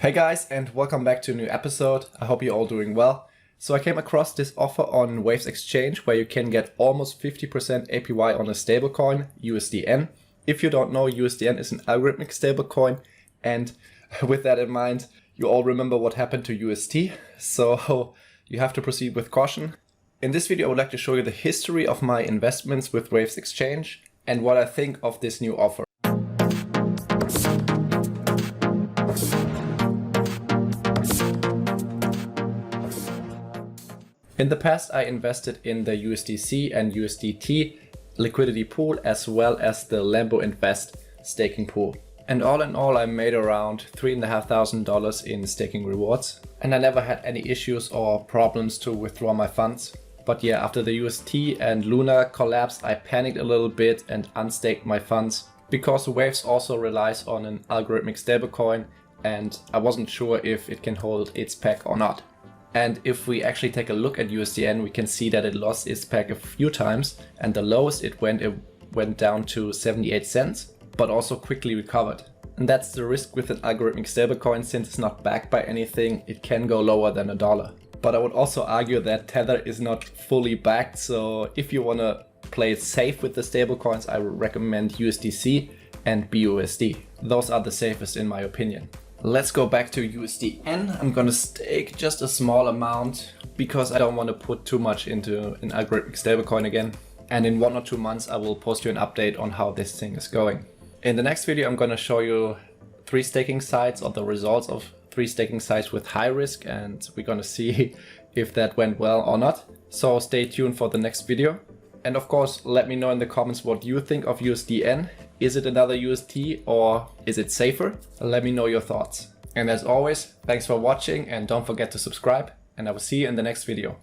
Hey guys, and welcome back to a new episode. I hope you're all doing well. So I came across this offer on Waves Exchange where you can get almost 50% APY on a stablecoin, USDN. If you don't know, USDN is an algorithmic stablecoin, and with that in mind, you all remember what happened to UST, so you have to proceed with caution. In this video, I would like to show you the history of my investments with Waves Exchange and what I think of this new offer. In the past, I invested in the USDC and USDT liquidity pool as well as the Lambo Invest staking pool. And all in all, I made around $3,500 in staking rewards. And I never had any issues or problems to withdraw my funds. But yeah, after the UST and Luna collapsed, I panicked a little bit and unstaked my funds. Because Waves also relies on an algorithmic stablecoin and I wasn't sure if it can hold its peg or not. And if we actually take a look at USDN, we can see that it lost its peg a few times, and the lowest it went down to 78 cents, but also quickly recovered. And that's the risk with an algorithmic stablecoin. Since it's not backed by anything, it can go lower than $1. But I would also argue that Tether is not fully backed, so if you want to play it safe with the stablecoins, I would recommend USDC and BUSD. Those are the safest in my opinion. Let's go back to USDN. I'm gonna stake just a small amount because I don't want to put too much into an algorithmic stablecoin again. And in 1 or 2 months, I will post you an update on how this thing is going. In the next video, I'm gonna show you 3 staking sites or the results of 3 staking sites with high risk, and we're gonna see if that went well or not. So stay tuned for the next video. And of course, let me know in the comments what you think of USDN. Is it another UST or is it safer? Let me know your thoughts. And as always, thanks for watching and don't forget to subscribe, and I will see you in the next video.